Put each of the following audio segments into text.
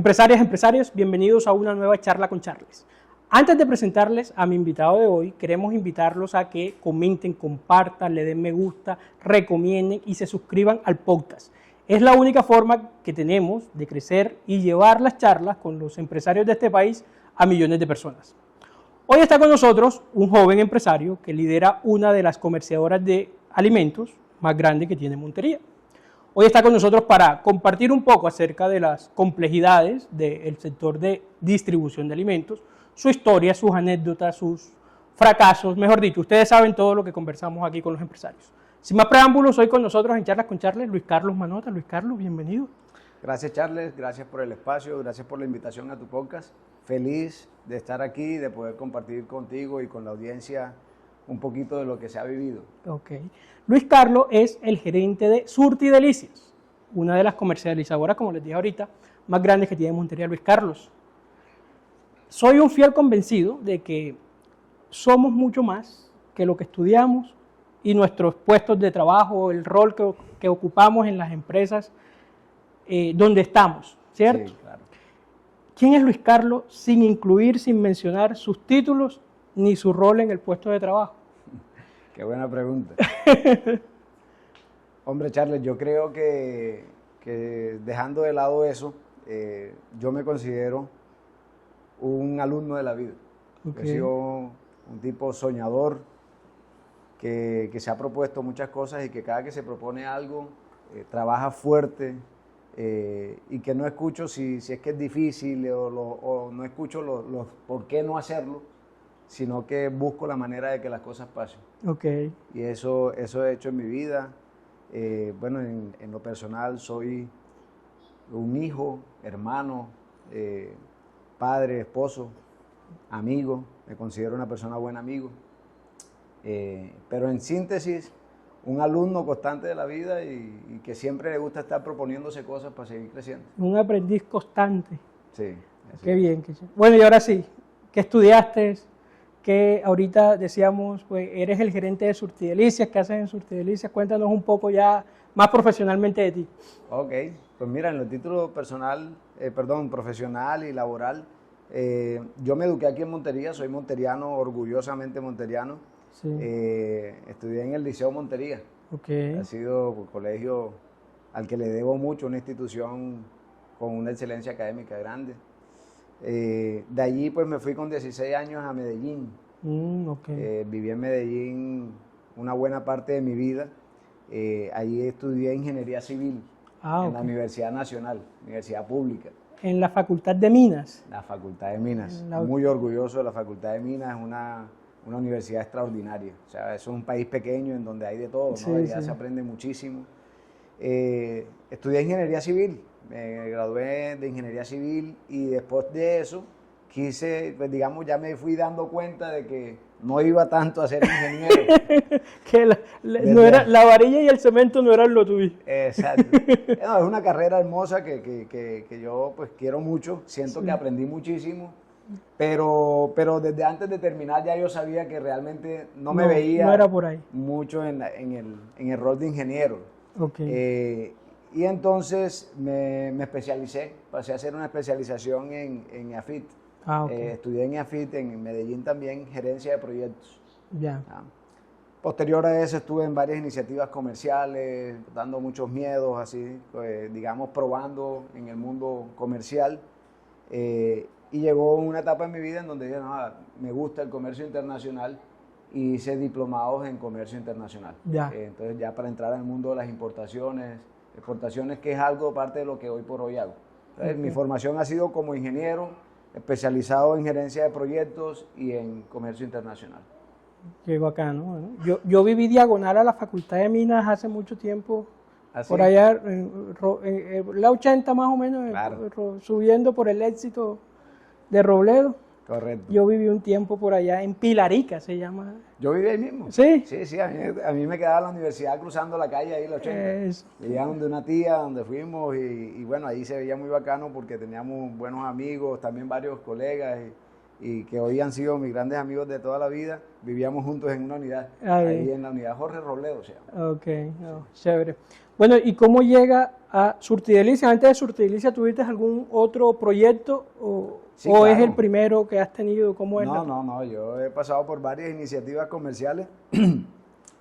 Empresarias, empresarios, bienvenidos a una nueva charla con Charles. Antes de presentarles a mi invitado de hoy, queremos invitarlos a que comenten, compartan, le den me gusta, recomienden y se suscriban al podcast. Es la única forma que tenemos de crecer y llevar las charlas con los empresarios de este país a millones de personas. Hoy está con nosotros un joven empresario que lidera una de las comerciadoras de alimentos más grandes que tiene Montería. Hoy está con nosotros para compartir un poco acerca de las complejidades del sector de distribución de alimentos, su historia, sus anécdotas, sus fracasos, mejor dicho, ustedes saben todo lo que conversamos aquí con los empresarios. Sin más preámbulos, hoy con nosotros en Charlas con Charles, Luis Carlos Manota. Luis Carlos, bienvenido. Gracias, Charles, gracias por el espacio, gracias por la invitación a tu podcast. Feliz de estar aquí, de poder compartir contigo y con la audiencia un poquito de lo que se ha vivido. Ok. Luis Carlos es el gerente de Surtidelicias, una de las comercializadoras, como les dije ahorita, más grandes que tiene Montería. Luis Carlos, soy un fiel convencido de que somos mucho más que lo que estudiamos y nuestros puestos de trabajo, el rol que ocupamos en las empresas donde estamos, ¿cierto? Sí, claro. ¿Quién es Luis Carlos sin incluir, sin mencionar sus títulos ni su rol en el puesto de trabajo? Qué buena pregunta. Hombre, Charles, yo creo que dejando de lado eso, yo me considero un alumno de la vida. Okay. He sido un tipo soñador que se ha propuesto muchas cosas y que cada que se propone algo, trabaja fuerte y que no escucho si es que es difícil o no escucho los por qué no hacerlo, sino que busco la manera de que las cosas pasen. Okay. Y eso he hecho en mi vida. Bueno, en lo personal soy un hijo, hermano, padre, esposo, amigo. Me considero una persona buen amigo. Pero en síntesis, un alumno constante de la vida y que siempre le gusta estar proponiéndose cosas para seguir creciendo. Un aprendiz constante. Sí. Qué bien. Bueno, y ahora sí, ¿qué estudiaste? Que ahorita decíamos, pues eres el gerente de Surtidelicias, ¿qué haces en Surtidelicias? Cuéntanos un poco ya más profesionalmente de ti. Ok, pues mira, en los títulos profesional y laboral, yo me eduqué aquí en Montería, soy monteriano, orgullosamente monteriano. Sí. Estudié en el Liceo Montería. Okay. Ha sido un colegio al que le debo mucho, una institución con una excelencia académica grande. De allí pues me fui con 16 años a Medellín. Okay. Viví en Medellín una buena parte de mi vida. Allí estudié Ingeniería Civil en la Universidad Nacional, Universidad Pública. ¿En la Facultad de Minas? La Facultad de Minas. Muy orgulloso de la Facultad de Minas, es una universidad extraordinaria. O sea, es un país pequeño en donde hay de todo, ¿no? Sí, Allá sí. se aprende muchísimo. Estudié Ingeniería Civil. Me gradué de Ingeniería Civil y después de eso quise, pues digamos, ya me fui dando cuenta de que no iba tanto a ser ingeniero. Que no era, la varilla y el cemento no eran lo tuyo. Exacto. No, es una carrera hermosa que yo pues quiero mucho, siento que aprendí muchísimo, pero desde antes de terminar ya yo sabía que realmente no me veía no era por ahí. mucho en el rol de ingeniero. Okay. Y entonces me especialicé, pasé a hacer una especialización en AFIT. Okay. Estudié en AFIT, en Medellín también, gerencia de proyectos. Ya. Posterior a eso estuve en varias iniciativas comerciales, dando muchos miedos, así, pues, digamos, probando en el mundo comercial. Y llegó una etapa en mi vida en donde dije, no, me gusta el comercio internacional y hice diplomados en comercio internacional. Ya. Entonces ya para entrar en el mundo de las exportaciones, que es algo parte de lo que hoy por hoy hago. Entonces, mi formación ha sido como ingeniero, especializado en gerencia de proyectos y en comercio internacional. Llegó acá, ¿no? Bueno, yo viví diagonal a la Facultad de Minas hace mucho tiempo, ¿Ah, sí? por allá, en la 80 más o menos, Claro. Subiendo por el Éxito de Robledo. Correcto. Yo viví un tiempo por allá, en Pilarica se llama. ¿Yo viví ahí mismo? ¿Sí? Sí, a mí me quedaba la universidad cruzando la calle ahí, la 80. Vivía donde una tía, donde fuimos y bueno, ahí se veía muy bacano porque teníamos buenos amigos, también varios colegas y que hoy han sido mis grandes amigos de toda la vida. Vivíamos juntos en una unidad, Ay. ahí en la unidad Jorge Robledo se llama. Ok, chévere. Bueno, ¿y cómo llega a Surtidelicia? Antes de Surtidelicia, ¿tuviste algún otro proyecto Sí, o es claro. el primero que has tenido? ¿Cómo es No, yo he pasado por varias iniciativas comerciales.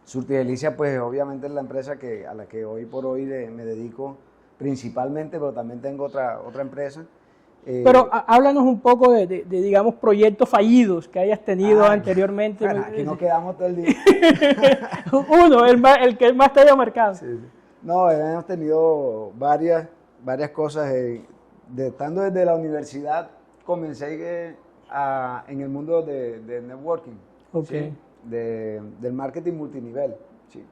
Surtidelicia, pues obviamente es la empresa a la que hoy por hoy me dedico principalmente, pero también tengo otra empresa. Pero háblanos un poco de, digamos, proyectos fallidos que hayas tenido anteriormente. Bueno, aquí nos quedamos todo el día. Uno, el que más te haya marcado. Sí. No, hemos tenido varias cosas. Estando desde la universidad, comencé en el mundo de networking, Okay. ¿sí? Del marketing multinivel. ¿Sí?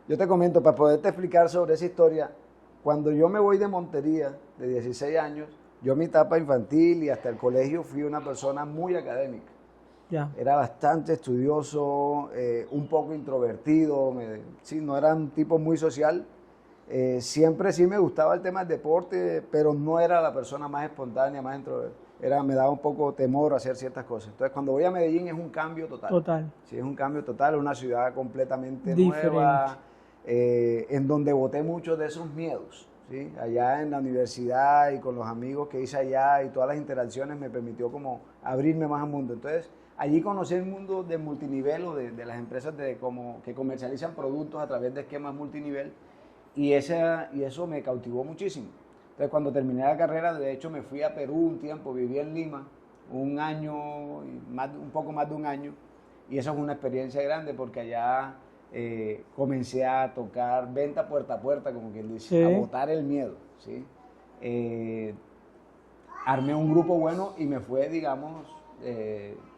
Yo te comento, para poderte explicar sobre esa historia, cuando yo me voy de Montería, de 16 años, yo en mi etapa infantil y hasta el colegio fui una persona muy académica. Ya. Era bastante estudioso, un poco introvertido, sí, no era un tipo muy social. Siempre sí me gustaba el tema del deporte, pero no era la persona más espontánea, más introvertida. Me daba un poco temor hacer ciertas cosas. Entonces, cuando voy a Medellín es un cambio total. Total. Sí, es un cambio total, es una ciudad completamente Diferente. nueva, en donde boté muchos de esos miedos. ¿Sí? Allá en la universidad y con los amigos que hice allá y todas las interacciones me permitió como abrirme más al mundo. Entonces, allí conocí el mundo del multinivel o de las empresas que comercializan productos a través de esquemas multinivel y eso me cautivó muchísimo. Entonces, cuando terminé la carrera, de hecho, me fui a Perú un tiempo, viví en Lima un año, un poco más de un año, y eso es una experiencia grande porque allá comencé a tocar venta puerta a puerta, como quien dice, Sí. a botar el miedo, ¿sí? Armé un grupo bueno y me fue, digamos,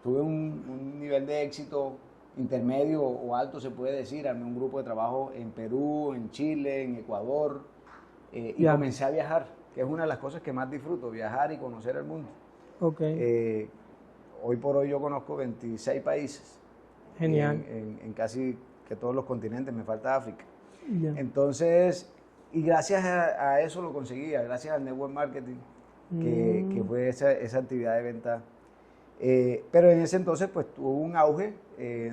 tuve un nivel de éxito intermedio o alto, se puede decir. Armé un grupo de trabajo en Perú, en Chile, en Ecuador, y Ya. comencé a viajar, que es una de las cosas que más disfruto, viajar y conocer el mundo. Okay. Hoy por hoy yo conozco 26 países. Genial. En casi que todos los continentes, me falta África. Ya. Entonces, y gracias a eso lo conseguía, gracias al network marketing, que fue esa actividad de venta. Pero en ese entonces pues tuvo un auge,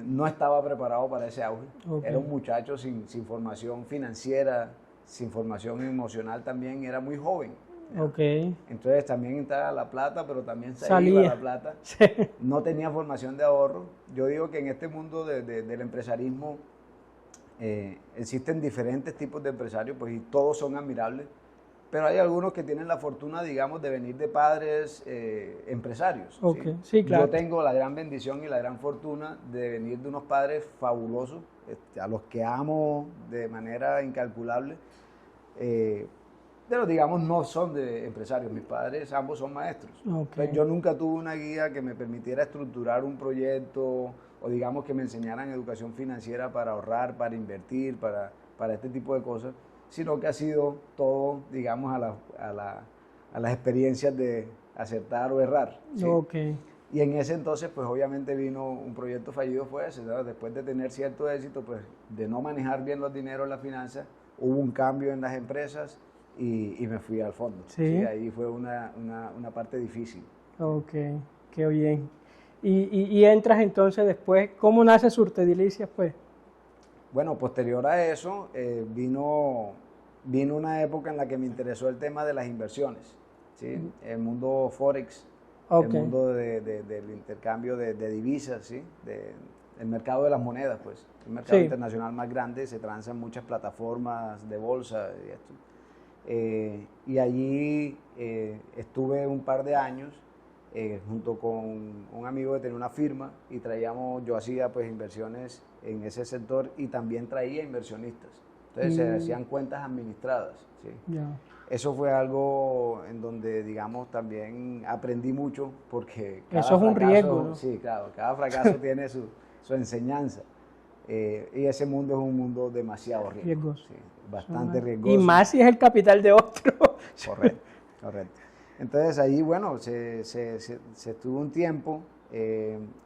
no estaba preparado para ese auge. Okay. Era un muchacho sin formación financiera, sin formación emocional también, era muy joven. Okay. Entonces también entraba la plata, pero también se Salía. iba la plata. Sí. No tenía formación de ahorro. Yo digo que en este mundo del empresarismo existen diferentes tipos de empresarios, pues y todos son admirables, pero hay algunos que tienen la fortuna, digamos, de venir de padres empresarios. Okay. Sí, claro. Yo tengo la gran bendición y la gran fortuna de venir de unos padres fabulosos, a los que amo de manera incalculable. Pero digamos no son de empresarios, mis padres ambos son maestros. Okay. Entonces, yo nunca tuve una guía que me permitiera estructurar un proyecto o digamos que me enseñaran educación financiera para ahorrar, para invertir, para este tipo de cosas, sino que ha sido todo, digamos, a las experiencias de acertar o errar. ¿Sí? Okay. Y en ese entonces, pues obviamente vino un proyecto fallido, fue ese, ¿sabes? Después de tener cierto éxito, pues de no manejar bien los dineros, las finanzas, hubo un cambio en las empresas y me fui al fondo. Sí. ¿Sí? Ahí fue una parte difícil. Ok, qué bien. Y entras entonces después, ¿cómo nace Surtidelicia pues? Bueno, posterior a eso, vino una época en la que me interesó el tema de las inversiones, ¿sí? El mundo Forex, Okay. el mundo del intercambio de divisas, ¿sí? El mercado de las monedas, pues. El mercado Sí. internacional más grande, se transa en muchas plataformas de bolsa y esto. Y allí estuve un par de años junto con un amigo que tenía una firma y yo hacía pues inversiones en ese sector y también traía inversionistas. Entonces se hacían cuentas administradas. ¿Sí? Ya. Eso fue algo en donde, digamos, también aprendí mucho porque cada Eso es un fracaso, riesgo, ¿no? Sí, claro, cada fracaso tiene su enseñanza. Y ese mundo es un mundo demasiado Riesgoso. sí, bastante riesgoso. Y más si es el capital de otro. Correcto. Entonces ahí, bueno, se estuvo un tiempo,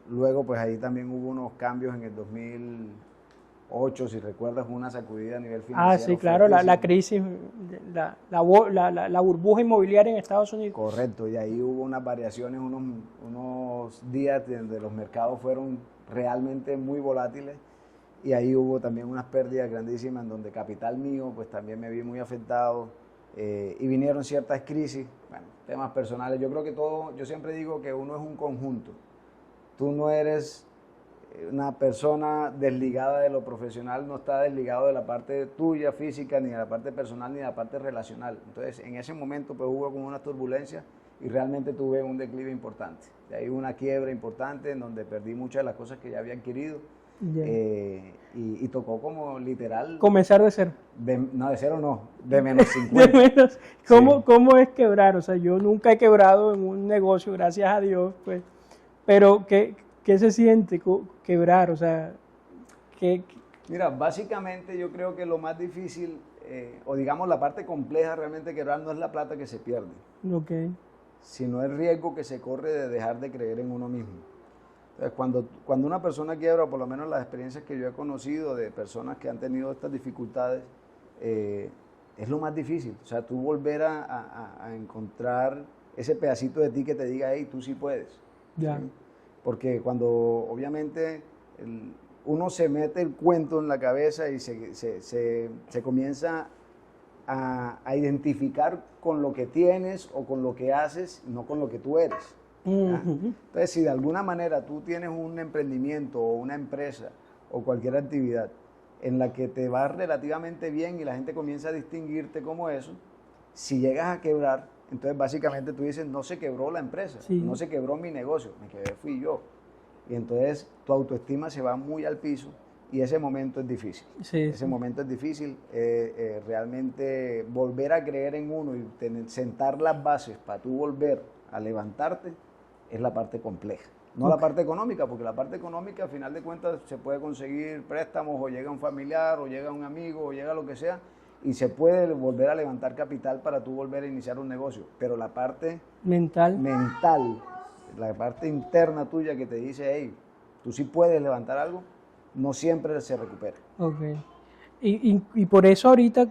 luego pues ahí también hubo unos cambios en el 2008, 2008, si recuerdas, fue una sacudida a nivel Ah, financiero. sí, claro, la fuertísima. crisis, la burbuja inmobiliaria en Estados Unidos. Correcto, y ahí hubo unas variaciones, unos días donde los mercados fueron realmente muy volátiles y ahí hubo también unas pérdidas grandísimas en donde capital mío pues también me vi muy afectado y vinieron ciertas crisis, bueno, temas personales. Yo creo que todo, yo siempre digo que uno es un conjunto. Tú no eres una persona desligada de lo profesional, no está desligado de la parte tuya física, ni de la parte personal, ni de la parte relacional. Entonces, en ese momento pues hubo como una turbulencia y realmente tuve un declive importante. De ahí una quiebra importante en donde perdí muchas de las cosas que ya había adquirido y tocó como literal, Comenzar de cero. no de cero no, de menos De 50. menos. ¿Cómo, Sí. cómo es quebrar? O sea, yo nunca he quebrado en un negocio, gracias a Dios, pues. Pero, ¿qué se siente quebrar? O sea, ¿qué? Mira, básicamente yo creo que lo más difícil, o digamos la parte compleja realmente de quebrar no es la plata que se pierde, Ok, sino el riesgo que se corre de dejar de creer en uno mismo. Entonces, cuando una persona quiebra, o por lo menos las experiencias que yo he conocido de personas que han tenido estas dificultades, es lo más difícil. O sea, tú volver a encontrar ese pedacito de ti que te diga, hey, tú sí puedes. ya. ¿Sí? Porque cuando obviamente uno se mete el cuento en la cabeza y se comienza a identificar con lo que tienes o con lo que haces, no con lo que tú eres. ¿Ya? Ujú. Entonces, si de alguna manera tú tienes un emprendimiento o una empresa o cualquier actividad en la que te va relativamente bien y la gente comienza a distinguirte como eso, si llegas a quebrar, entonces básicamente tú dices, no se quebró la empresa, Sí. no se quebró mi negocio, me quebré fui yo. Y entonces tu autoestima se va muy al piso y ese momento es difícil. Sí, Ese sí. momento es difícil, realmente volver a creer en uno y sentar las bases para tú volver a levantarte es la parte compleja. No la parte económica, porque la parte económica a final de cuentas se puede conseguir préstamos o llega un familiar o llega un amigo o llega lo que sea y se puede volver a levantar capital para tú volver a iniciar un negocio. Pero la parte Mental. mental, la parte interna tuya que te dice, hey, tú sí puedes levantar algo, no siempre se recupera. Ok. Y por eso ahorita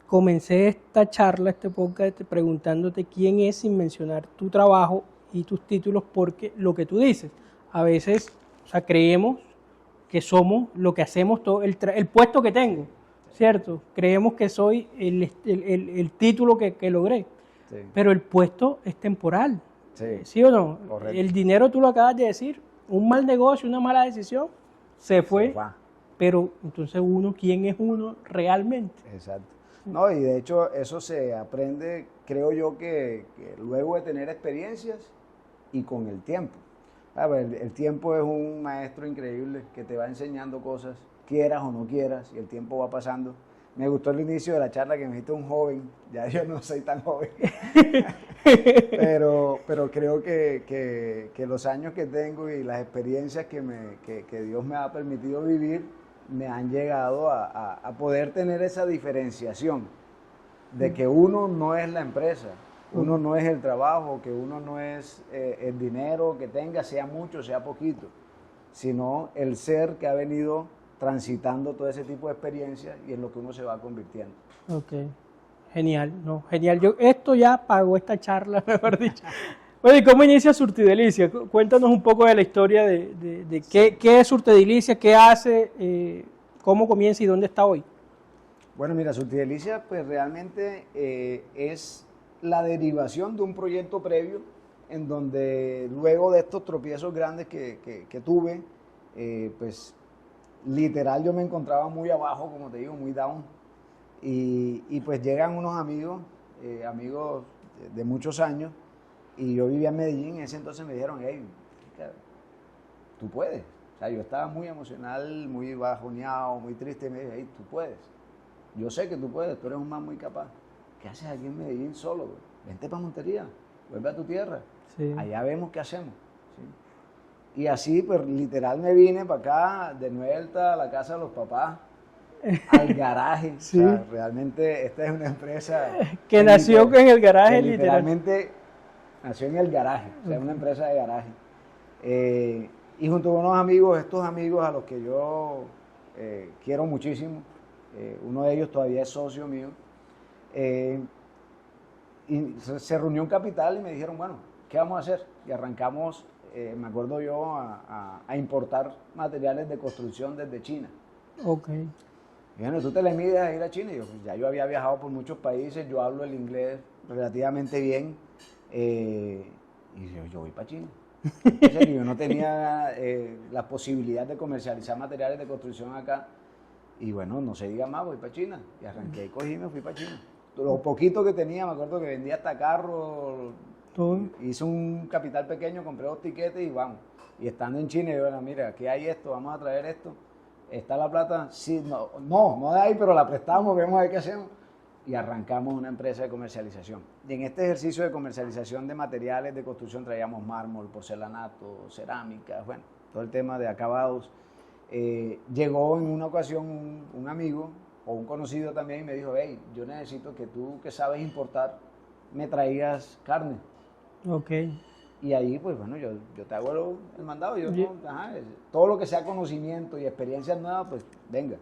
comencé esta charla, este podcast, preguntándote quién es sin mencionar tu trabajo y tus títulos, porque lo que tú dices, a veces, o sea, creemos que somos lo que hacemos, todo el puesto que tengo, ¿cierto? Creemos que soy el título que logré, Sí. pero el puesto es temporal, Sí. ¿sí o no? Correcto. El dinero, tú lo acabas de decir, un mal negocio, una mala decisión, se fue. Se va. Pero entonces uno, ¿quién es uno realmente? Exacto. No, y de hecho eso se aprende, creo yo, que luego de tener experiencias y con el tiempo. A ver, el tiempo es un maestro increíble que te va enseñando cosas, quieras o no quieras, y el tiempo va pasando. Me gustó el inicio de la charla que me dijiste un joven, ya yo no soy tan joven, pero creo que los años que tengo y las experiencias que Dios me ha permitido vivir me han llegado a poder tener esa diferenciación de que uno no es la empresa, uno no es el trabajo, que uno no es el dinero que tenga, sea mucho, sea poquito, sino el ser que ha venido transitando todo ese tipo de experiencias y en lo que uno se va convirtiendo. Ok, genial, no, genial. Esto ya pagó esta charla, mejor dicho. Oye, ¿cómo inicia Surtidelicia? Cuéntanos un poco de la historia de qué es Surtidelicia, qué hace, cómo comienza y dónde está hoy. Bueno, mira, Surtidelicia pues realmente es la derivación de un proyecto previo en donde luego de estos tropiezos grandes que tuve, pues literal yo me encontraba muy abajo, como te digo, muy down, y pues llegan unos amigos, amigos de muchos años, y yo vivía en Medellín, en ese entonces me dijeron, hey, tú puedes. O sea, yo estaba muy emocional, muy bajoneado, muy triste, y me dije, hey, tú puedes. Yo sé que tú puedes, tú eres un man muy capaz. ¿Qué haces aquí en Medellín solo, güey? Vente para Montería, vuelve a tu tierra. Sí. Allá vemos qué hacemos. ¿Sí? Y así, pues literal me vine para acá, de vuelta a la casa de los papás, al garaje. Sí. O sea, realmente esta es una empresa Que nació en el garaje, que literal. literalmente nació en el garaje, o sea, es una empresa de garaje. Y junto con unos amigos, estos amigos a los que yo quiero muchísimo. Uno de ellos todavía es socio mío. Y se reunió un capital y me dijeron, bueno, ¿qué vamos a hacer? Y arrancamos, me acuerdo yo, a importar materiales de construcción desde China. Ok. Y bueno, tú te le mides a ir a China. Y yo, pues, ya yo había viajado por muchos países, yo hablo el inglés relativamente bien. Y yo voy para China. En serio, yo no tenía la posibilidad de comercializar materiales de construcción acá. Y bueno, no se diga más, voy para China. Y arranqué y cogí y me fui para China. Lo poquito que tenía, me acuerdo que vendía hasta carros. Todo. Hice un capital pequeño, compré 2 tiquetes y vamos. Y estando en China, yo, bueno, mira, aquí hay esto, vamos a traer esto. ¿Está la plata? Sí, no de ahí, pero la prestamos, vemos a ver qué hacemos. Y arrancamos una empresa de comercialización. Y en este ejercicio de comercialización de materiales de construcción traíamos mármol, porcelanato, cerámica, bueno, todo el tema de acabados. Llegó en una ocasión un amigo o un conocido también y me dijo, hey, yo necesito que tú, que sabes importar, me traigas carne. Ok. Y ahí, pues bueno, yo te hago el mandado. Todo lo que sea conocimiento y experiencias nuevas, pues venga.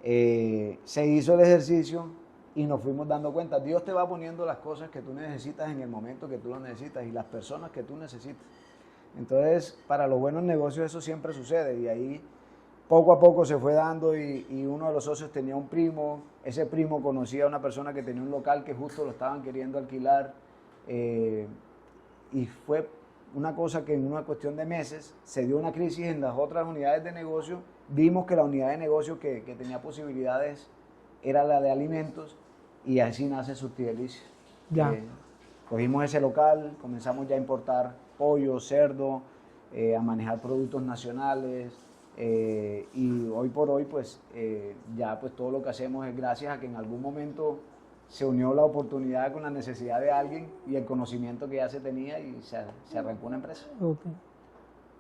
Se hizo el ejercicio y nos fuimos dando cuenta. Dios te va poniendo las cosas que tú necesitas en el momento que tú lo necesitas y las personas que tú necesitas. Entonces, para los buenos negocios eso siempre sucede y ahí poco a poco se fue dando y uno de los socios tenía un primo. Ese primo conocía a una persona que tenía un local que justo lo estaban queriendo alquilar. Y fue una cosa que en una cuestión de meses se dio una crisis en las otras unidades de negocio. Vimos que la unidad de negocio que tenía posibilidades era la de alimentos y así nace Surtidelicia. Ya. Cogimos ese local, comenzamos ya a importar pollo, cerdo, a manejar productos nacionales y hoy por hoy pues ya pues todo lo que hacemos es gracias a que en algún momento se unió la oportunidad con la necesidad de alguien y el conocimiento que ya se tenía y se arrancó una empresa. Okay.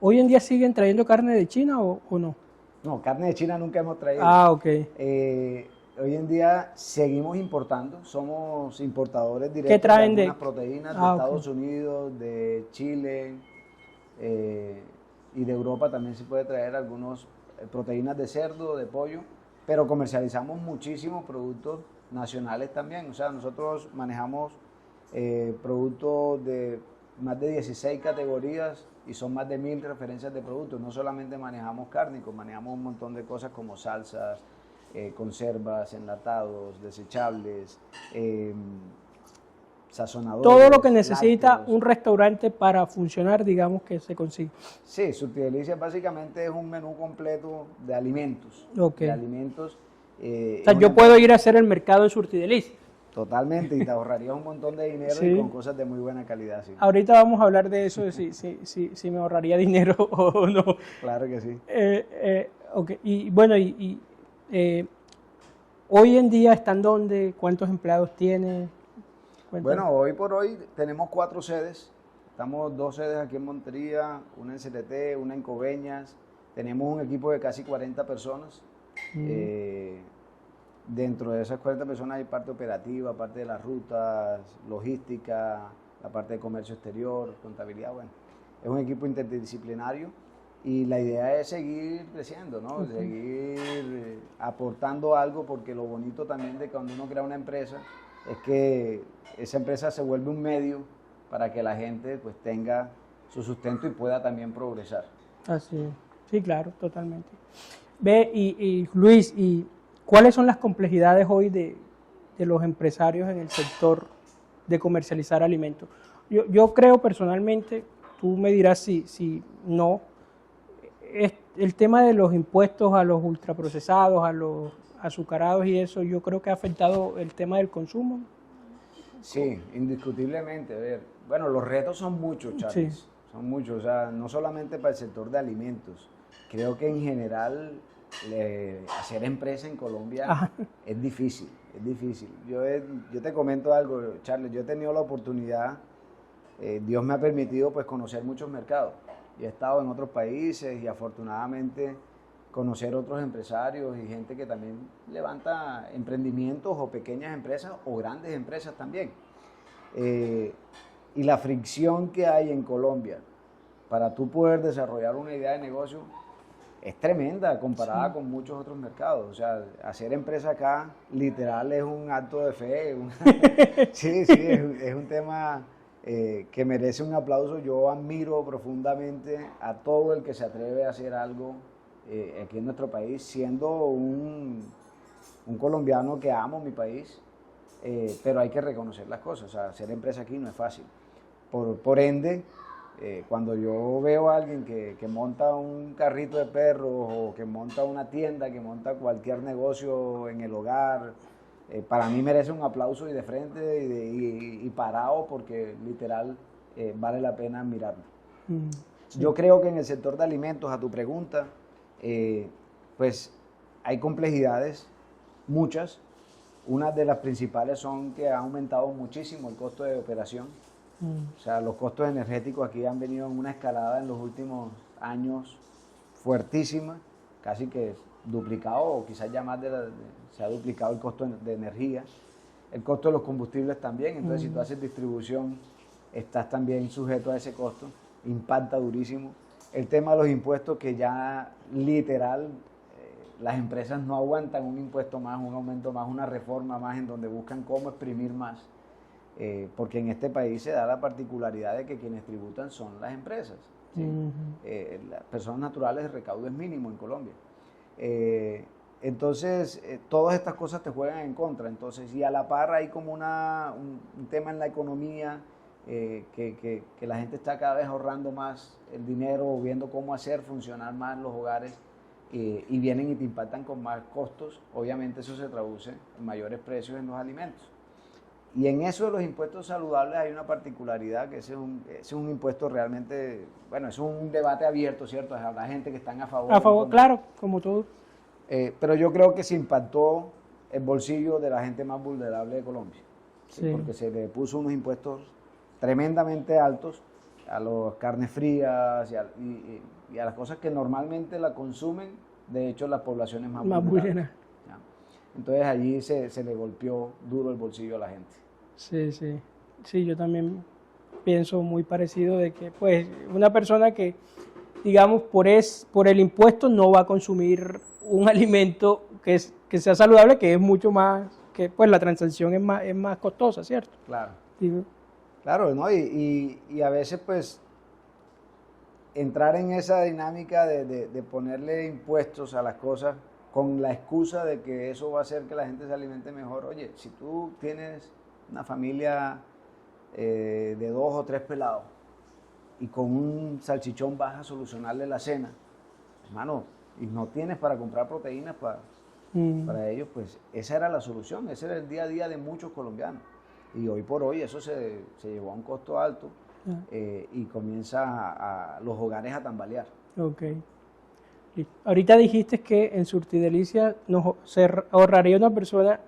¿Hoy en día siguen trayendo carne de China o no? No, carne de China nunca hemos traído. Ah, ok. Hoy en día seguimos importando, somos importadores directos ¿Qué traen de algunas proteínas de Estados Unidos, de Chile y de Europa también se puede traer algunas proteínas de cerdo, de pollo, pero comercializamos muchísimos productos nacionales también. O sea, nosotros manejamos productos de más de 16 categorías y son más de 1000 referencias de productos. No solamente manejamos cárnicos, manejamos un montón de cosas como salsas, conservas, enlatados, desechables, sazonadores. Todo lo que necesita lácteos. Un restaurante para funcionar, digamos que se consigue. Sí, Surtidelicia básicamente es un menú completo de alimentos. Okay. De alimentos. O sea, yo puedo ir a hacer el mercado de Surtidelicia. Totalmente, y te ahorrarías un montón de dinero Sí. y con cosas de muy buena calidad. Sí. Ahorita vamos a hablar de eso, de si me ahorraría dinero o no. Claro que sí. Okay. Y bueno, hoy en día están dónde, ¿cuántos empleados tiene? Cuéntame. Bueno, hoy por hoy tenemos 4 sedes. Estamos 2 sedes aquí en Montería, una en CTT, una en Coveñas. Tenemos un equipo de casi 40 personas. Dentro de esas 40 personas hay parte operativa, parte de las rutas, logística, la parte de comercio exterior, contabilidad. Bueno, es un equipo interdisciplinario y la idea es seguir creciendo, ¿no? Seguir aportando algo, porque lo bonito también de cuando uno crea una empresa es que esa empresa se vuelve un medio para que la gente pues tenga su sustento y pueda también progresar. Así es. Sí, claro, totalmente. Ve, y Luis, ¿cuáles son las complejidades hoy de los empresarios en el sector de comercializar alimentos? Yo creo personalmente, tú me dirás si no, el tema de los impuestos a los ultraprocesados, a los azucarados y eso, yo creo que ha afectado el tema del consumo. Sí, indiscutiblemente. A ver, bueno, los retos son muchos, Charles. Sí. Son muchos, o sea, no solamente para el sector de alimentos. Creo que en general hacer empresa en Colombia es difícil, es difícil. Yo te comento algo, Charles, yo he tenido la oportunidad, Dios me ha permitido pues conocer muchos mercados. Y he estado en otros países y afortunadamente conocer otros empresarios y gente que también levanta emprendimientos o pequeñas empresas o grandes empresas también. Y la fricción que hay en Colombia para tú poder desarrollar una idea de negocio es tremenda comparada con muchos otros mercados. O sea, hacer empresa acá literal es un acto de fe. Sí, sí, es un tema que merece un aplauso. Yo admiro profundamente a todo el que se atreve a hacer algo aquí en nuestro país, siendo un colombiano que amo mi país, pero hay que reconocer las cosas. O sea, hacer empresa aquí no es fácil. Por ende, cuando yo veo a alguien que monta un carrito de perros o que monta una tienda, que monta cualquier negocio en el hogar, para mí merece un aplauso y de frente y parado, porque literal vale la pena admirarlo. Sí. Yo creo que en el sector de alimentos, a tu pregunta, pues hay complejidades, muchas. Una de las principales son que ha aumentado muchísimo el costo de operación. O sea, los costos energéticos aquí han venido en una escalada en los últimos años fuertísima, casi que duplicado, o quizás ya más se ha duplicado el costo de energía. El costo de los combustibles también. Entonces, si tú haces distribución, estás también sujeto a ese costo, impacta durísimo. El tema de los impuestos, que ya literal las empresas no aguantan un impuesto más, un aumento más, una reforma más, en donde buscan cómo exprimir más. Porque en este país se da la particularidad de que quienes tributan son las empresas. ¿Sí? Las personas naturales, el recaudo es mínimo en Colombia. Entonces, todas estas cosas te juegan en contra. Entonces, y a la par hay como un tema en la economía, que la gente está cada vez ahorrando más el dinero, viendo cómo hacer funcionar más los hogares, y vienen y te impactan con más costos. Obviamente eso se traduce en mayores precios en los alimentos. Y en eso de los impuestos saludables hay una particularidad, que ese es un impuesto realmente, bueno, es un debate abierto, ¿cierto? Habrá gente que están a favor. A favor, claro, como todo. Pero yo creo que se impactó el bolsillo de la gente más vulnerable de Colombia. ¿Sí? Sí. Porque se le puso unos impuestos tremendamente altos a las carnes frías y a las cosas que normalmente la consumen, de hecho, las poblaciones más vulnerables. Entonces allí se le golpeó duro el bolsillo a la gente. Sí, sí. Sí, yo también pienso muy parecido, de que pues una persona que, digamos, por el impuesto no va a consumir un alimento que sea saludable, que es mucho más, que pues la transacción es más costosa, ¿cierto? Claro. Sí. Claro, ¿no? Y a veces pues entrar en esa dinámica de ponerle impuestos a las cosas con la excusa de que eso va a hacer que la gente se alimente mejor. Oye, si tú tienes una familia de 2 o 3 pelados y con un salchichón vas a solucionarle la cena, hermano, y no tienes para comprar proteínas para ellos, pues esa era la solución, ese era el día a día de muchos colombianos. Y hoy por hoy eso se llevó a un costo alto, y comienza los hogares a tambalear. Ok. Ahorita dijiste que en Surtidelicia se ahorraría una persona,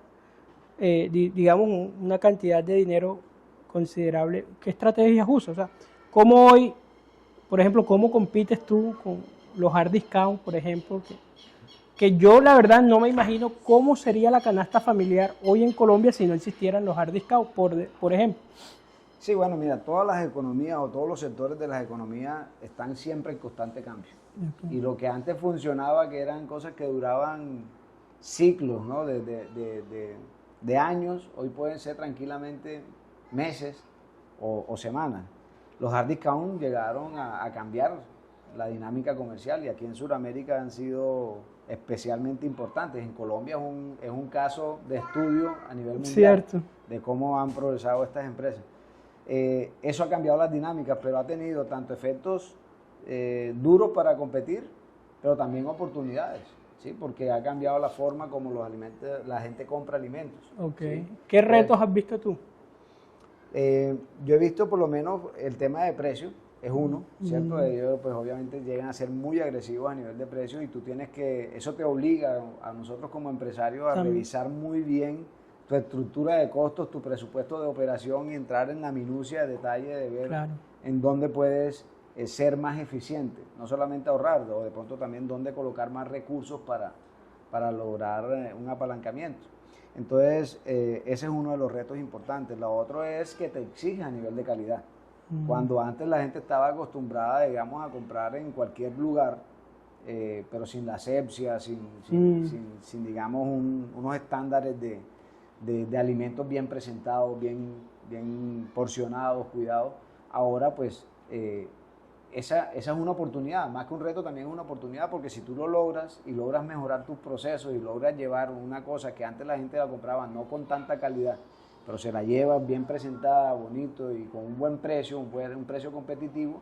digamos, una cantidad de dinero considerable. ¿Qué estrategias usas? O sea, ¿cómo hoy, por ejemplo, cómo compites tú con los hard discount, por ejemplo? Que yo la verdad no me imagino cómo sería la canasta familiar hoy en Colombia si no existieran los hard discount, por ejemplo. Sí, bueno, mira, todas las economías o todos los sectores de las economías están siempre en constante cambio. Okay. Y lo que antes funcionaba, que eran cosas que duraban ciclos, ¿no? de años, hoy pueden ser tranquilamente meses o semanas. Los hard discount llegaron a cambiar la dinámica comercial, y aquí en Sudamérica han sido especialmente importantes. En Colombia es un caso de estudio a nivel mundial. Cierto. De cómo han progresado estas empresas. Eso ha cambiado las dinámicas, pero ha tenido tanto efectos duros para competir, pero también oportunidades, ¿sí? Porque ha cambiado la forma como la gente compra alimentos. Okay. ¿Sí? ¿Qué retos has visto tú? Yo he visto por lo menos el tema de precios, es uno, ¿cierto? Ellos pues obviamente llegan a ser muy agresivos a nivel de precios, y tú tienes que, eso te obliga a nosotros como empresarios a revisar muy bien tu estructura de costos, tu presupuesto de operación, y entrar en la minucia de detalle de ver en dónde puedes ser más eficiente, no solamente ahorrar, o de pronto también dónde colocar más recursos para lograr un apalancamiento. Entonces, ese es uno de los retos importantes. Lo otro es que te exige a nivel de calidad. Cuando antes la gente estaba acostumbrada, digamos, a comprar en cualquier lugar, pero sin la asepsia, Mm. sin, digamos, unos estándares de alimentos bien presentados, bien porcionados, cuidados. Ahora, pues, esa es una oportunidad, más que un reto también es una oportunidad, porque si tú lo logras y logras mejorar tus procesos y logras llevar una cosa que antes la gente la compraba no con tanta calidad, pero se la lleva bien presentada, bonito y con un buen precio, un precio competitivo,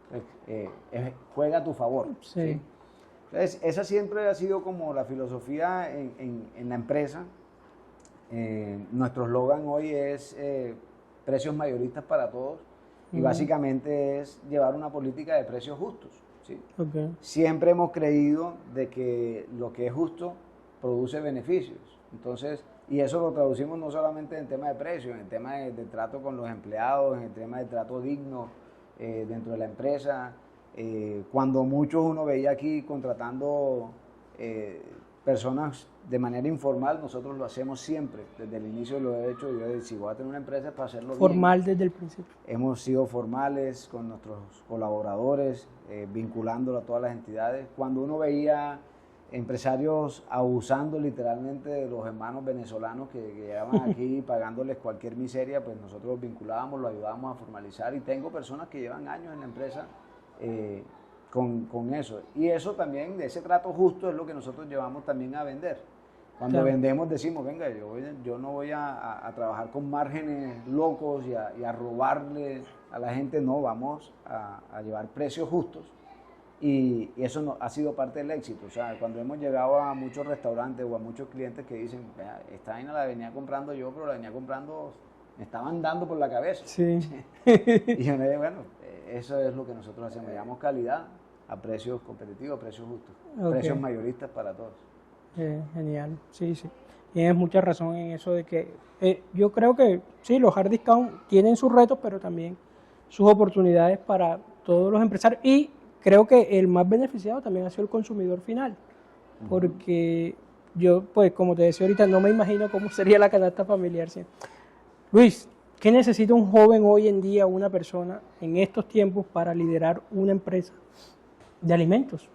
pues, juega a tu favor. Sí. ¿Sí? Entonces, esa siempre ha sido como la filosofía en la empresa. Nuestro eslogan hoy es precios mayoristas para todos, y básicamente es llevar una política de precios justos. ¿Sí? Okay. Siempre hemos creído de que lo que es justo produce beneficios. Entonces, y eso lo traducimos no solamente en el tema de precios, en el tema de trato con los empleados, en el tema de trato digno dentro de la empresa. Cuando muchos uno veía aquí contratando personas de manera informal, nosotros lo hacemos siempre, desde el inicio lo he hecho. Yo, si voy a tener una empresa es para hacerlo Formal bien. desde el principio. Hemos sido formales con nuestros colaboradores, vinculándolo a todas las entidades. Cuando uno veía empresarios abusando literalmente de los hermanos venezolanos que llegaban aquí pagándoles cualquier miseria, pues nosotros los vinculábamos, los ayudábamos a formalizar, y tengo personas que llevan años en la empresa con eso. Y eso también, de ese trato justo, es lo que nosotros llevamos también a vender. Cuando Claro. vendemos decimos, venga, yo no voy a trabajar con márgenes locos y a robarle a la gente, no, vamos a llevar precios justos. Y eso no, ha sido parte del éxito. O sea, cuando hemos llegado a muchos restaurantes o a muchos clientes que dicen, "Vea, esta vaina la venía comprando yo, pero la venía comprando, me estaban dando por la cabeza". Sí. Y yo le digo, bueno, eso es lo que nosotros hacemos, llevamos calidad a precios competitivos, a precios justos, Ok. precios mayoristas para todos. Genial, sí, sí. Tienes mucha razón en eso de que yo creo que sí, los hard discount tienen sus retos, pero también sus oportunidades para todos los empresarios. Y creo que el más beneficiado también ha sido el consumidor final, porque yo, pues como te decía ahorita, no me imagino cómo sería la canasta familiar. ¿Sí? Luis, ¿qué necesita un joven hoy en día, una persona en estos tiempos para liderar una empresa de alimentos?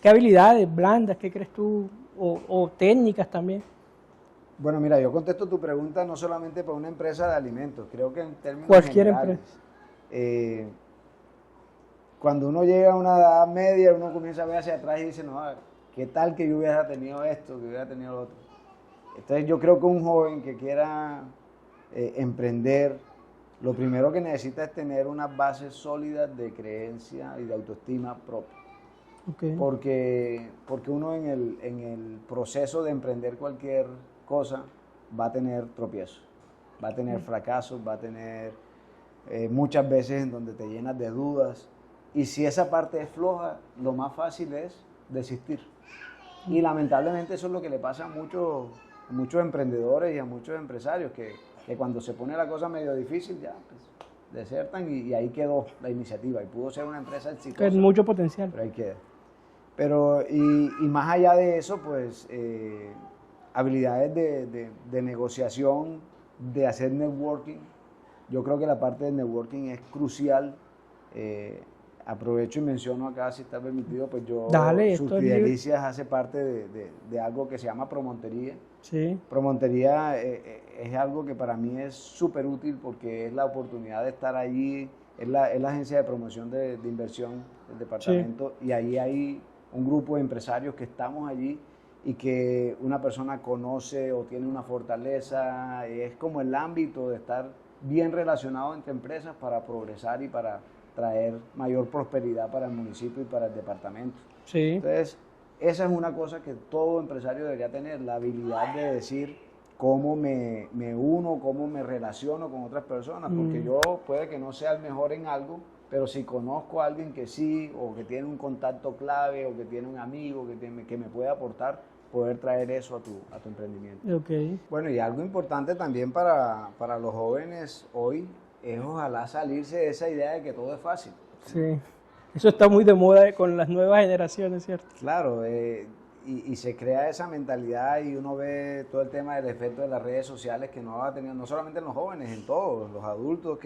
¿Qué habilidades blandas, qué crees tú, o técnicas también? Bueno, mira, yo contesto tu pregunta no solamente para una empresa de alimentos, creo que en términos Cualquier generales. Cuando uno llega a una edad media, uno comienza a ver hacia atrás y dice, no, ¿qué tal que yo hubiera tenido esto, que hubiera tenido lo otro? Entonces yo creo que un joven que quiera emprender, lo primero que necesita es tener unas bases sólidas de creencia y de autoestima propia. Okay. Porque uno en el proceso de emprender cualquier cosa va a tener tropiezos, va a tener fracasos, va a tener muchas veces en donde te llenas de dudas. Y si esa parte es floja, lo más fácil es desistir. Y lamentablemente eso es lo que le pasa a muchos emprendedores y a muchos empresarios, que cuando se pone la cosa medio difícil ya pues, desertan y ahí quedó la iniciativa. Y pudo ser una empresa exitosa. Con mucho potencial. Pero ahí queda. Pero, y más allá de eso, pues, habilidades de negociación, de hacer networking. Yo creo que la parte del networking es crucial. Aprovecho y menciono acá, si está permitido, pues yo, Dale, Surtidelicias hace parte de algo que se llama Promontería. Sí. Promontería es algo que para mí es súper útil, porque es la oportunidad de estar allí, es la agencia de promoción de inversión del departamento, sí. Y ahí hay un grupo de empresarios que estamos allí y que una persona conoce o tiene una fortaleza. Es como el ámbito de estar bien relacionado entre empresas para progresar y para traer mayor prosperidad para el municipio y para el departamento. Sí. Entonces, esa es una cosa que todo empresario debería tener, la habilidad de decir cómo me uno, cómo me relaciono con otras personas, porque yo puede que no sea el mejor en algo, pero si conozco a alguien que sí, o que tiene un contacto clave, o que tiene un amigo que me puede aportar, poder traer eso a tu emprendimiento. Okay. Bueno, y algo importante también para los jóvenes hoy es ojalá salirse de esa idea de que todo es fácil. Sí, eso está muy de moda con las nuevas generaciones, ¿cierto? Claro, y se crea esa mentalidad, y uno ve todo el tema del efecto de las redes sociales que no ha tenido, no solamente en los jóvenes, en todos, los adultos,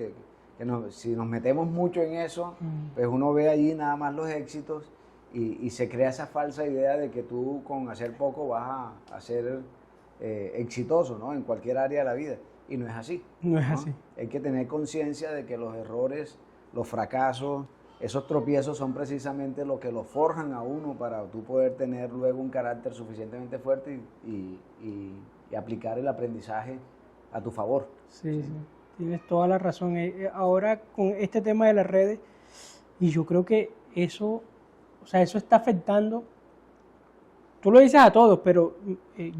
si nos metemos mucho en eso, pues uno ve allí nada más los éxitos, y se crea esa falsa idea de que tú con hacer poco vas a ser exitoso, ¿no? En cualquier área de la vida. Y no es así. No es ¿no? así. Hay que tener conciencia de que los errores, los fracasos, esos tropiezos son precisamente lo que lo forjan a uno para tú poder tener luego un carácter suficientemente fuerte y aplicar el aprendizaje a tu favor. Sí, sí, tienes toda la razón. Ahora con este tema de las redes, y yo creo que eso, o sea, eso está afectando, tú lo dices a todos, pero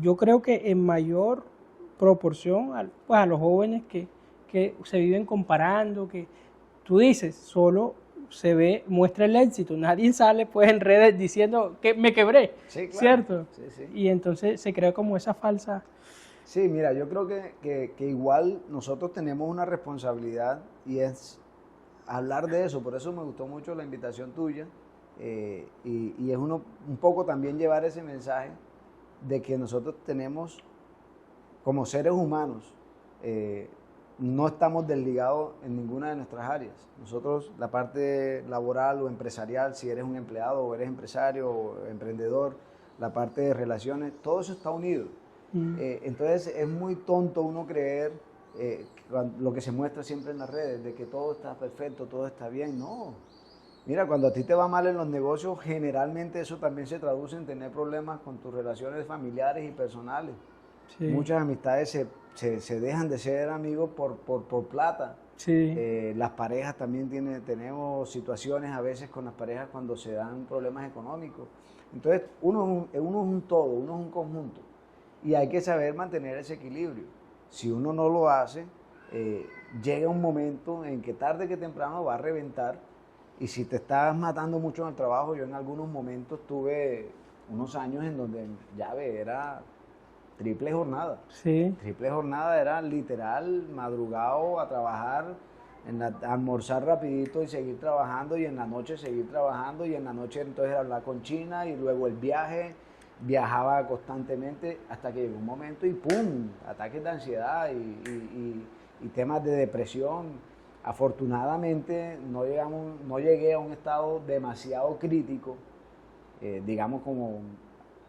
yo creo que en mayor proporción pues a los jóvenes que se viven comparando, que tú dices, solo se ve, muestra el éxito, nadie sale pues en redes diciendo que me quebré, Sí, claro. ¿cierto? Sí, sí. Y entonces se crea como esa falsa... Sí, mira, yo creo que igual nosotros tenemos una responsabilidad y es hablar de eso. Por eso me gustó mucho la invitación tuya y es un poco también llevar ese mensaje de que nosotros tenemos, como seres humanos, no estamos desligados en ninguna de nuestras áreas. Nosotros, la parte laboral o empresarial, si eres un empleado o eres empresario o emprendedor, la parte de relaciones, todo eso está unido. Entonces es muy tonto uno creer lo que se muestra siempre en las redes, de que todo está perfecto, todo está bien. No. Mira, cuando a ti te va mal en los negocios, generalmente eso también se traduce en tener problemas con tus relaciones familiares y personales. Sí. Muchas amistades se dejan de ser amigos por plata. Sí. Las parejas también tenemos situaciones a veces con las parejas cuando se dan problemas económicos. Entonces uno es un todo, uno es un conjunto. Y hay que saber mantener ese equilibrio. Si uno no lo hace, llega un momento en que tarde que temprano va a reventar. Y si te estás matando mucho en el trabajo, yo en algunos momentos tuve unos años en donde era triple jornada. Sí. Triple jornada era literal, madrugado a trabajar, almorzar rapidito y seguir trabajando, y en la noche seguir trabajando, y en la noche entonces hablar con China, y luego el viaje. Viajaba constantemente hasta que llegó un momento y ¡pum! Ataques de ansiedad y temas de depresión. Afortunadamente no llegué a un estado demasiado crítico, digamos como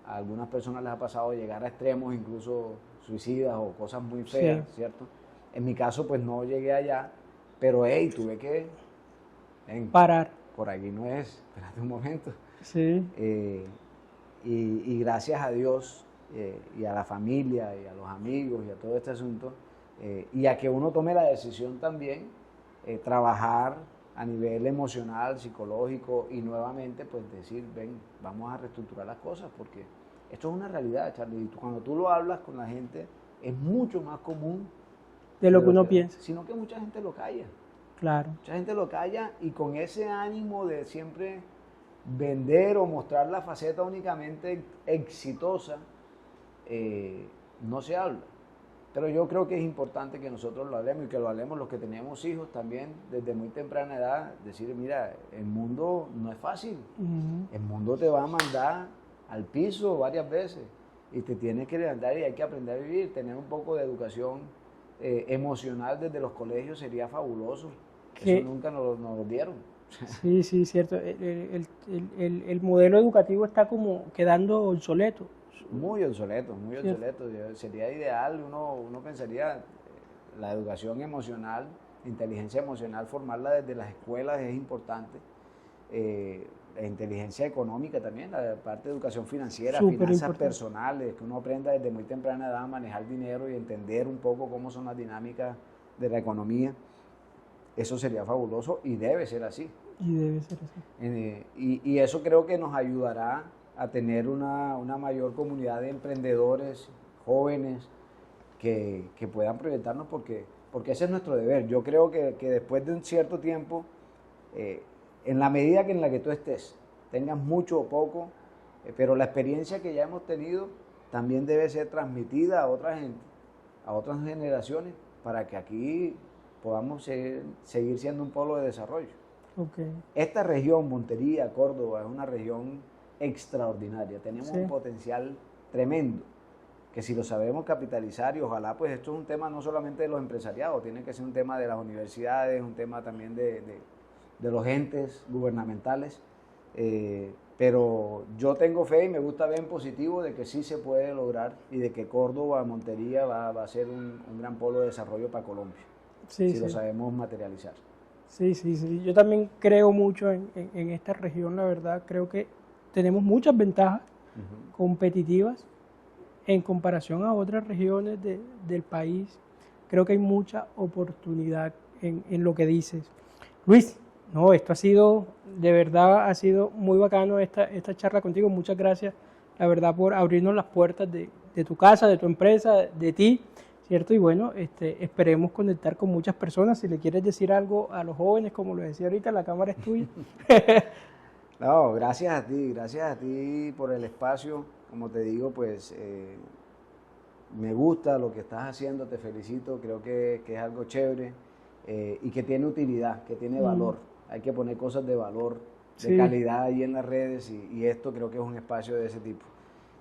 a algunas personas les ha pasado llegar a extremos, incluso suicidas o cosas muy feas, sí. ¿Cierto? En mi caso pues no llegué allá, pero tuve que parar. Por aquí no es, espérate un momento. Sí. Y gracias a Dios y a la familia y a los amigos y a todo este asunto, y a que uno tome la decisión también, trabajar a nivel emocional, psicológico y nuevamente pues decir, ven, vamos a reestructurar las cosas porque esto es una realidad, Charlie. Y cuando tú lo hablas con la gente es mucho más común de lo que uno piensa. Sino que mucha gente lo calla. Claro. Mucha gente lo calla y con ese ánimo de siempre vender o mostrar la faceta únicamente exitosa, no se habla. Pero yo creo que es importante que nosotros lo hablemos y que lo hablemos los que tenemos hijos también desde muy temprana edad, decir, mira, el mundo no es fácil, el mundo te va a mandar al piso varias veces y te tienes que levantar y hay que aprender a vivir, tener un poco de educación emocional desde los colegios sería fabuloso, eso nunca nos lo dieron. Sí, sí, cierto. El modelo educativo está como quedando obsoleto. Muy obsoleto, muy obsoleto. Sería ideal, uno pensaría, la educación emocional, inteligencia emocional, formarla desde las escuelas es importante. La inteligencia económica también, la parte de educación financiera, finanzas personales, que uno aprenda desde muy temprana edad a manejar dinero y entender un poco cómo son las dinámicas de la economía. Eso sería fabuloso y debe ser así. Y debe ser así. Y eso creo que nos ayudará a tener una mayor comunidad de emprendedores jóvenes que puedan proyectarnos porque ese es nuestro deber. Yo creo que después de un cierto tiempo, en la medida en la que tú estés, tengas mucho o poco, pero la experiencia que ya hemos tenido también debe ser transmitida a otra gente, a otras generaciones, para que aquí podamos seguir siendo un polo de desarrollo. Okay. Esta región, Montería, Córdoba, es una región extraordinaria. Tenemos un potencial tremendo, que si lo sabemos capitalizar, y ojalá pues esto es un tema no solamente de los empresariados, tiene que ser un tema de las universidades, un tema también de los entes gubernamentales, Pero yo tengo fe y me gusta ver en positivo de que sí se puede lograr y de que Córdoba, Montería va a ser un gran polo de desarrollo para Colombia, Sí, si lo sí. sabemos materializar. Sí, sí, sí. Yo también creo mucho en esta región, la verdad. Creo que tenemos muchas ventajas competitivas en comparación a otras regiones del país. Creo que hay mucha oportunidad en lo que dices. Luis, no, esto ha sido, de verdad, ha sido muy bacano esta charla contigo. Muchas gracias, la verdad, por abrirnos las puertas de tu casa, de tu empresa, de ti, ¿cierto? Y bueno, esperemos conectar con muchas personas. Si le quieres decir algo a los jóvenes, como lo decía ahorita, la cámara es tuya. No, gracias a ti por el espacio. Como te digo, pues me gusta lo que estás haciendo, te felicito, creo que es algo chévere y que tiene utilidad, que tiene valor. Hay que poner cosas de valor, de Sí. calidad ahí en las redes y esto creo que es un espacio de ese tipo.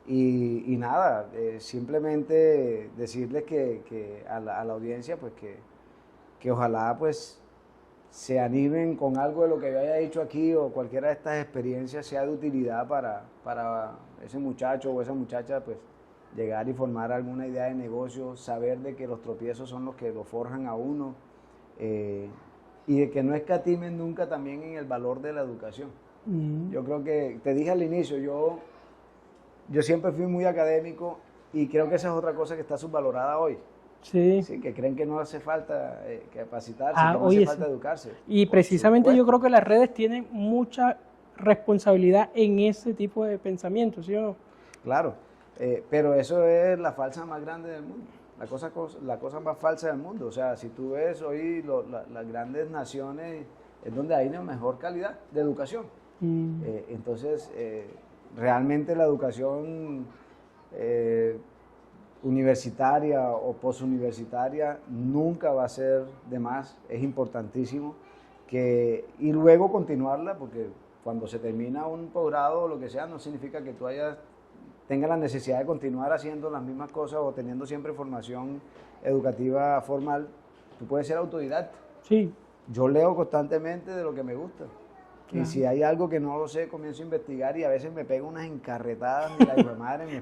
Y nada, simplemente decirles que a la audiencia pues que ojalá pues se animen con algo de lo que yo haya dicho aquí o cualquiera de estas experiencias sea de utilidad para ese muchacho o esa muchacha pues llegar y formar alguna idea de negocio, saber de que los tropiezos son los que lo forjan a uno y de que no escatimen nunca también en el valor de la educación. Yo creo que, te dije al inicio, yo siempre fui muy académico y creo que esa es otra cosa que está subvalorada hoy. Sí. Sí, que creen que no hace falta capacitarse, Ah, que no oye, hace falta sí. educarse. Y Por precisamente yo supuesto. creo que las redes tienen mucha responsabilidad en ese tipo de pensamiento, ¿sí o no? Claro, pero eso es la falsa más grande del mundo, la cosa más falsa del mundo. O sea, si tú ves hoy las grandes naciones, es donde hay una mejor calidad de educación. Entonces, realmente la educación universitaria o posuniversitaria nunca va a ser de más, es importantísimo y luego continuarla, porque cuando se termina un posgrado o lo que sea, no significa que tú tengas la necesidad de continuar haciendo las mismas cosas o teniendo siempre formación educativa formal. Tú puedes ser autodidacta. Sí. Yo leo constantemente de lo que me gusta. Claro. Y si hay algo que no lo sé, comienzo a investigar y a veces me pego unas encarretadas, mira, hijo de madre, mi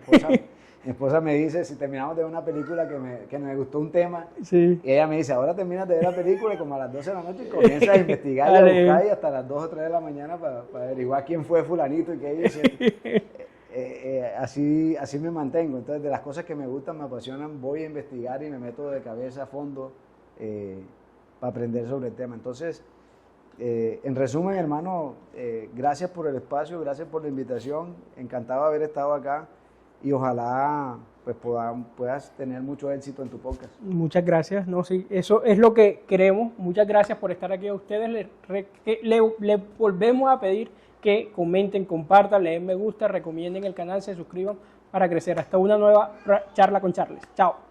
esposa me dice, si terminamos de ver una película que me gustó un tema, Sí. y ella me dice, ahora terminas de ver la película y como a las 12 de la noche comienzas a investigar y a Dale. buscar y hasta las 2 o 3 de la mañana para averiguar quién fue fulanito y qué hizo. Así me mantengo. Entonces, de las cosas que me gustan, me apasionan, voy a investigar y me meto de cabeza a fondo para aprender sobre el tema. Entonces, en resumen, hermano, gracias por el espacio, gracias por la invitación, encantado de haber estado acá y ojalá pues puedas tener mucho éxito en tu podcast. Muchas gracias. No, sí, eso es lo que queremos. Muchas gracias por estar aquí a ustedes. Le volvemos a pedir que comenten, compartan, le den me gusta, recomienden el canal, se suscriban para crecer. Hasta una nueva charla con Charles. Chao.